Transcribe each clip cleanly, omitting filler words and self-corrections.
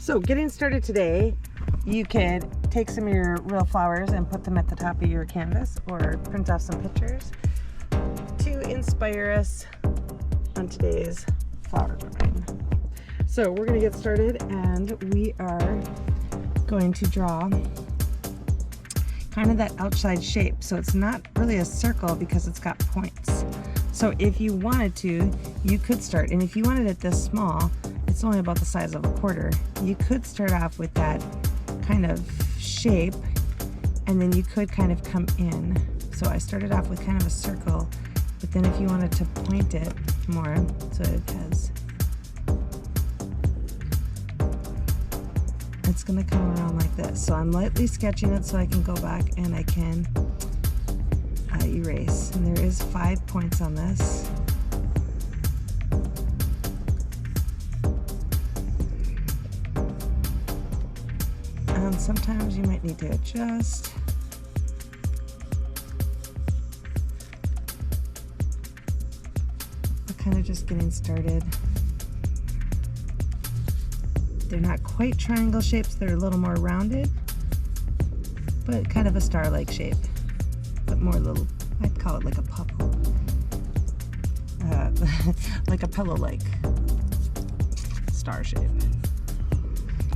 So getting started today, you could take some of your real flowers and put them at the top of your canvas or print off some pictures to inspire us on today's flower drawing. So we're going to get started and we are going to draw kind of that outside shape. So it's not really a circle because it's got points. So if you wanted to, you could start, and if you wanted it this small, it's only about the size of a quarter, you could start off with that kind of shape and then you could kind of come in. So I started off with kind of a circle, but then if you wanted to point it more, so it has, it's going to come around like this. So I'm lightly sketching it so I can go back and I can erase. And there is 5 points on this. And sometimes you might need to adjust. We're kind of just getting started. They're not quite triangle shapes, they're a little more rounded, but kind of a star-like shape, but more little, I'd call it like a puddle. Like a pillow-like star shape.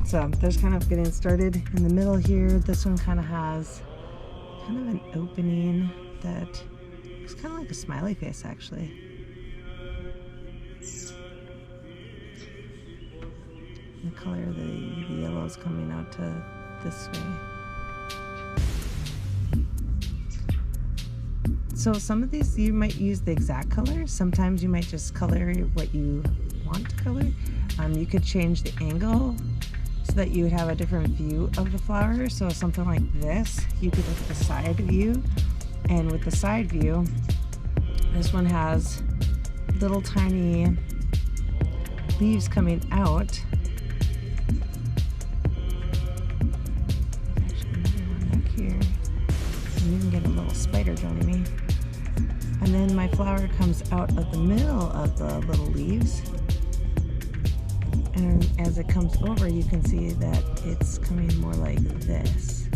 So there's kind of getting started in the middle here. This one kind of has kind of an opening that looks kind of like a smiley face actually. The color of the yellow is coming out to this way. So some of these you might use the exact color. Sometimes you might just color what you want to color. You could change the angle so that you would have a different view of the flower. So something like this, you could look at the side view, and with the side view, this one has little tiny leaves coming out. Actually, another one back here. And you can get a little spider joining me. And then my flower comes out of the middle of the little leaves. And as it comes over, you can see that it's coming more like this.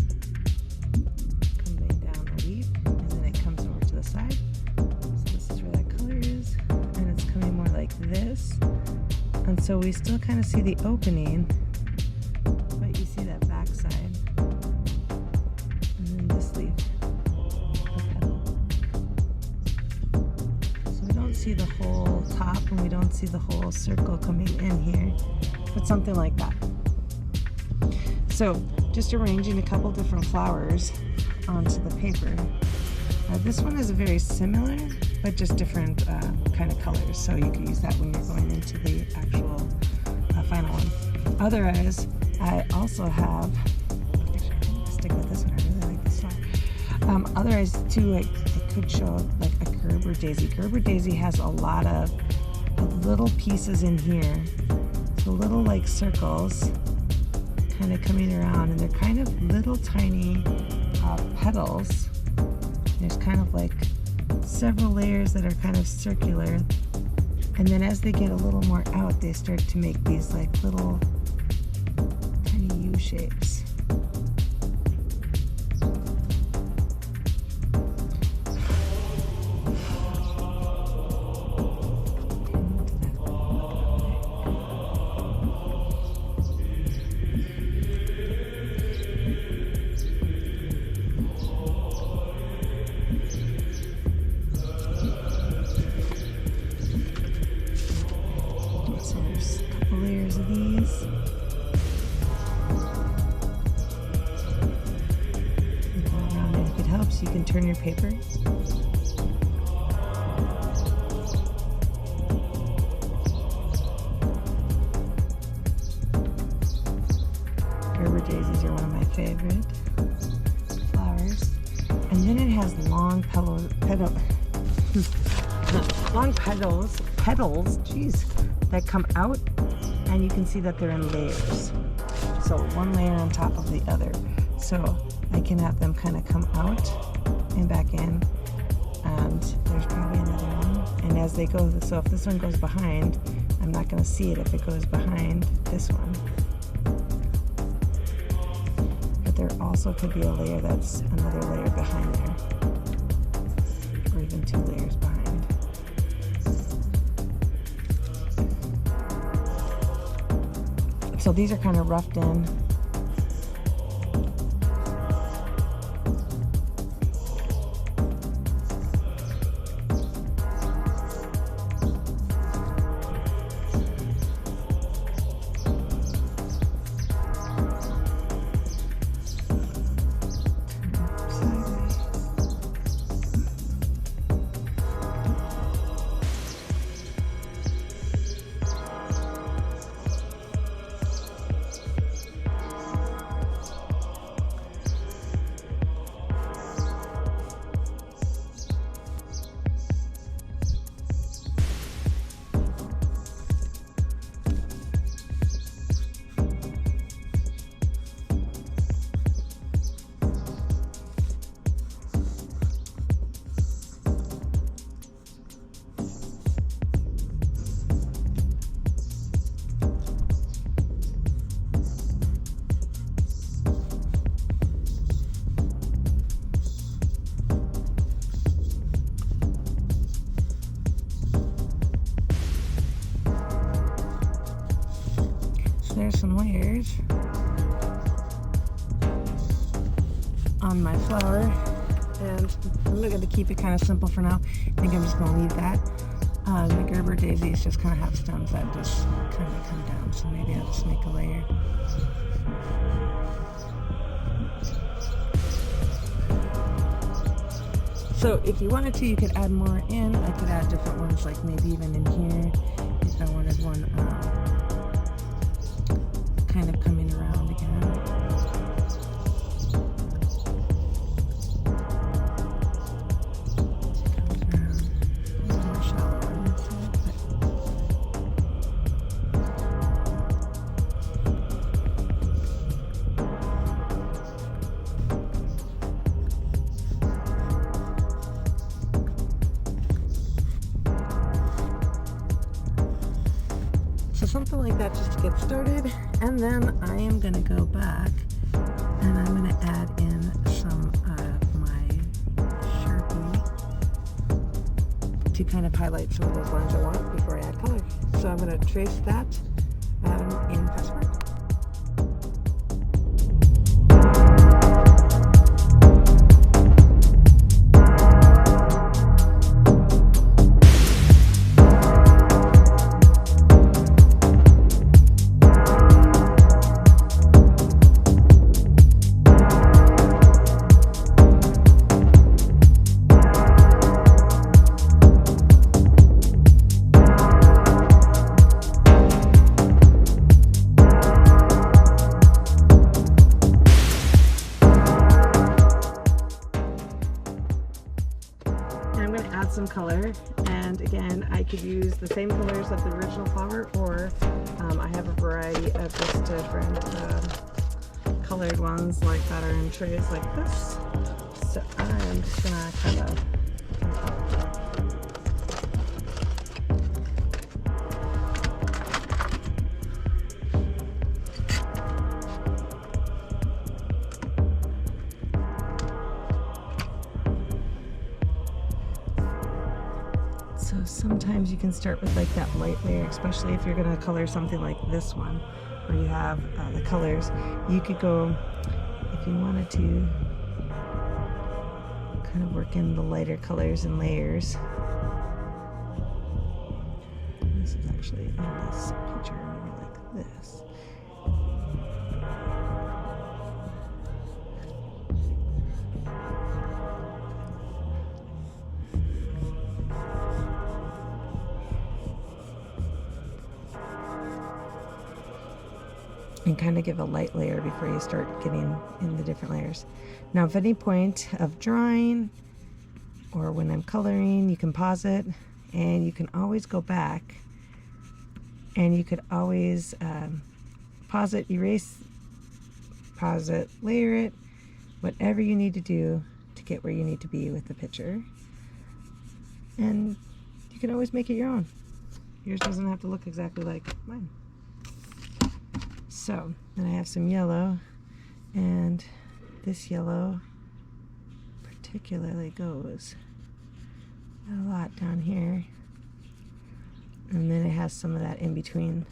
Coming down the leaf, and then it comes over to the side. So this is where that color is. And it's coming more like this. And so we still kind of see the opening, but you see that back side. And then this leaf, the petal. So we don't see the whole top and we don't see the whole circle coming in here, but something like that. So just arranging a couple different flowers onto the paper. This one is very similar, but just different kind of colors. So you can use that when you're going into the actual final one. Otherwise, I also have, actually I'm going to stick with this one, I really like this one. Otherwise too, I could show like a Gerber daisy. Gerber daisy has a lot of little pieces in here. So little like circles kind of coming around, and they're kind of little tiny petals. There's kind of like several layers that are kind of circular, and then as they get a little more out, they start to make these like little tiny U shapes. Layers of these. And go around it. If it helps, you can turn your paper. Gerber daisies are one of my favorite flowers. And then it has long petals, geez, that come out, and you can see that they're in layers. So one layer on top of the other. So I can have them kind of come out and back in, and there's probably another one. And as they go, so if this one goes behind, I'm not going to see it if it goes behind this one. also could be a layer that's another layer behind there, or even 2 layers behind. So these are kind of roughed in. There's some layers on my flower, and I'm going to keep it kind of simple for now. I think I'm just going to leave that. The Gerber daisies just kind of have stems that just kind of come down, so maybe I'll just make a layer. So if you wanted to, you could add more in. I could add different ones, like maybe even in here if I wanted one kind of coming around again. So something like that just to get started, and then I am going to go back and I'm going to add in some of my Sharpie to kind of highlight some of those lines I want before I add color. So I'm going to trace that in Passmark. Some color, and again I could use the same colors of the original flower, or I have a variety of just different colored ones like that are in trays like this. So I'm just gonna kind of sometimes you can start with like that light layer, especially if you're going to color something like this one where you have the colors. You could go, if you wanted to, kind of work in the lighter colors and layers. This is actually in this picture more like this. And kind of give a light layer before you start getting in the different layers. Now, if any point of drawing or when I'm coloring, you can pause it, and you can always go back, and you could always pause it, erase, pause it, layer it, whatever you need to do to get where you need to be with the picture. And you can always make it your own. Yours doesn't have to look exactly like mine. So then I have some yellow, and this yellow particularly goes. Got a lot down here. And then it has some of that in between.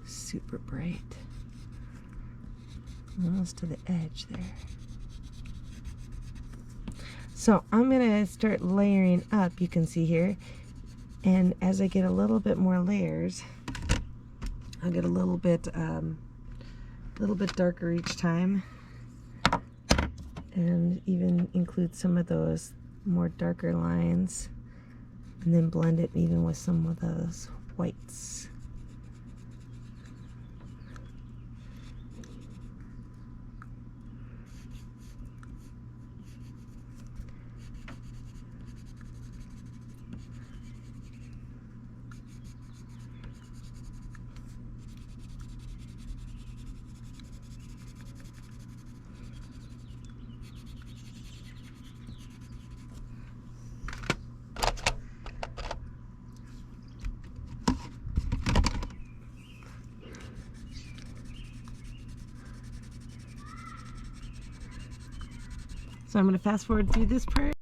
Super bright. Almost to the edge there. So I'm gonna start layering up, you can see here, and as I get a little bit more layers, I'll get a little bit darker each time, and even include some of those more darker lines, and then blend it even with some of those whites. So I'm going to fast forward through this part.